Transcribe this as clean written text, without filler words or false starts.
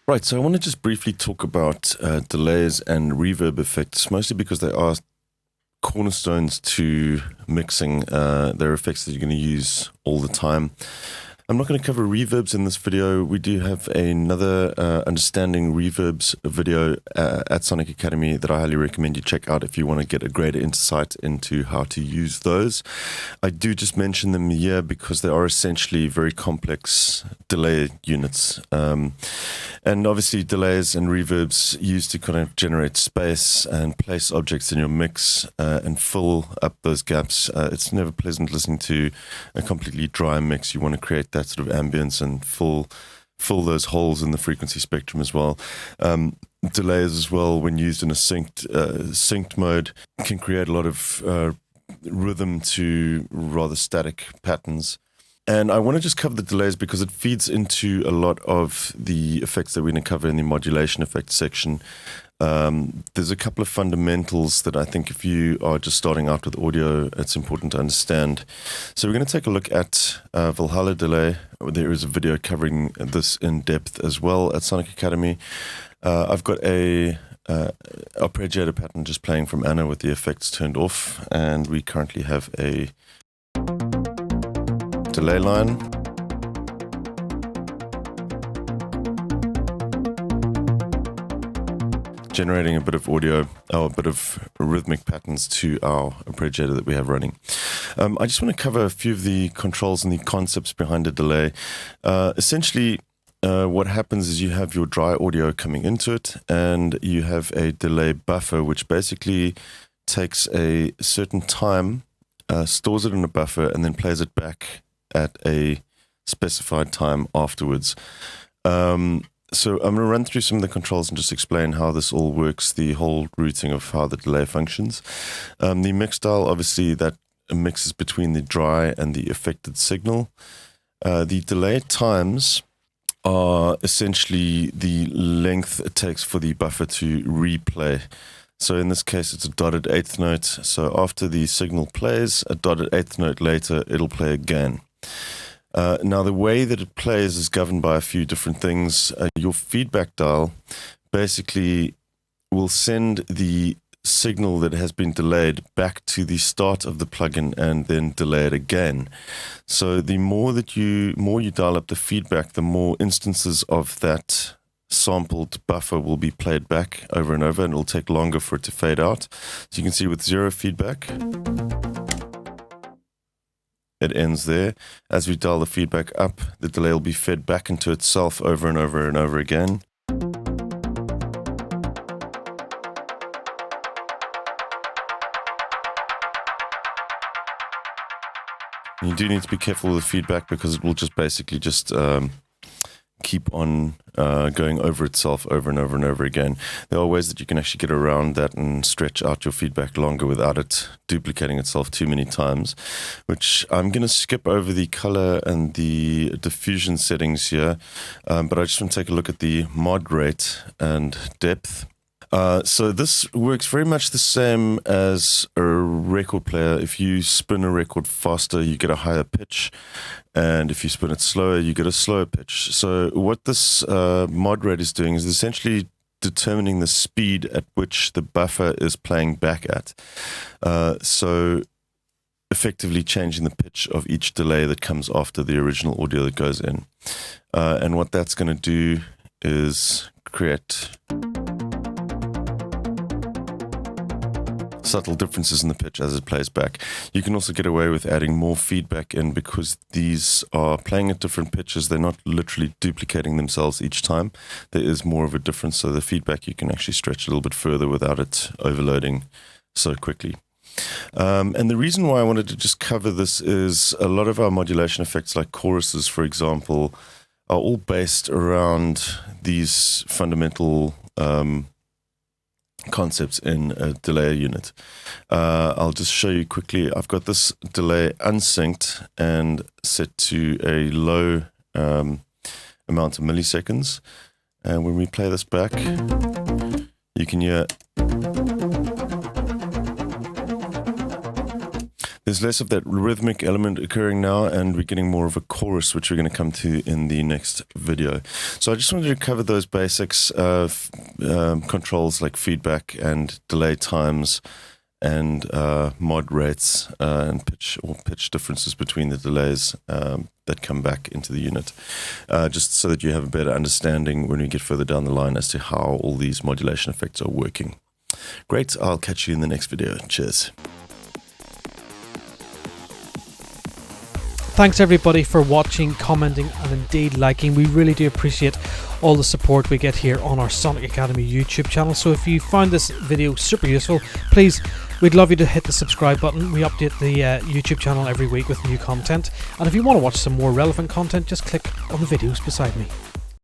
Right, so I want to just briefly talk about delays and reverb effects, mostly because they are cornerstones to mixing. They're effects that you're going to use all the time. I'm not going to cover reverbs in this video. We do have another understanding reverbs video at Sonic Academy that I highly recommend you check out if you want to get a greater insight into how to use those. I do just mention them here because they are essentially very complex delay units. And obviously delays and reverbs used to kind of generate space and place objects in your mix and fill up those gaps. It's never pleasant listening to a completely dry mix. You want to create that sort of ambience and fill those holes in the frequency spectrum as well. Delays as well, when used in a synced mode, can create a lot of rhythm to rather static patterns. And I want to just cover the delays because it feeds into a lot of the effects that we're going to cover in the modulation effects section. There's a couple of fundamentals that I think if you are just starting out with audio, it's important to understand. So we're going to take a look at Valhalla delay. There is a video covering this in depth as well at Sonic Academy. I've got a arpeggiator pattern just playing from Anna with the effects turned off, and we currently have a delay line. Generating a bit of audio, or a bit of rhythmic patterns to our arpeggiator that we have running. I just want to cover a few of the controls and the concepts behind a delay. Essentially, what happens is you have your dry audio coming into it, and you have a delay buffer, which basically takes a certain time, stores it in a buffer, and then plays it back at a specified time afterwards. So I'm going to run through some of the controls and just explain how this all works, the whole routing of how the delay functions. The mix dial, obviously, that mixes between the dry and the affected signal. The delay times are essentially the length it takes for the buffer to replay. So in this case, it's a dotted eighth note. So after the signal plays, a dotted eighth note later, it'll play again. Now, the way that it plays is governed by a few different things. Your feedback dial basically will send the signal that has been delayed back to the start of the plugin and then delay it again. So the more you dial up the feedback, the more instances of that sampled buffer will be played back over and over, and it'll take longer for it to fade out. So you can see with zero feedback, it ends there. As we dial the feedback up, the delay will be fed back into itself over and over and over again. And you do need to be careful with the feedback because it will just basically just keep on going over itself over and over and over again. There are ways that you can actually get around that and stretch out your feedback longer without it duplicating itself too many times, which I'm going to skip over the color and the diffusion settings here, but I just want to take a look at the mod rate and depth. So this works very much the same as a record player. If you spin a record faster, you get a higher pitch. And if you spin it slower, you get a slower pitch. So what this mod rate is doing is essentially determining the speed at which the buffer is playing back at. So effectively changing the pitch of each delay that comes after the original audio that goes in. And what that's going to do is create subtle differences in the pitch as it plays back. You can also get away with adding more feedback in because these are playing at different pitches. They're not literally duplicating themselves each time. There is more of a difference, so the feedback you can actually stretch a little bit further without it overloading so quickly. And the reason why I wanted to just cover this is a lot of our modulation effects, like choruses, for example, are all based around these fundamental concepts in a delay unit. I'll just show you quickly. I've got this delay unsynced and set to a low amount of milliseconds. And when we play this back, you can hear there's less of that rhythmic element occurring now, and we're getting more of a chorus, which we're going to come to in the next video. So I just wanted to cover those basics of controls like feedback and delay times and mod rates and pitch differences between the delays that come back into the unit, just so that you have a better understanding when we get further down the line as to how all these modulation effects are working. Great, I'll catch you in the next video. Cheers. Thanks everybody for watching, commenting and indeed liking. We really do appreciate all the support we get here on our Sonic Academy YouTube channel. So if you found this video super useful, please, we'd love you to hit the subscribe button. We update the YouTube channel every week with new content. And if you want to watch some more relevant content, just click on the videos beside me.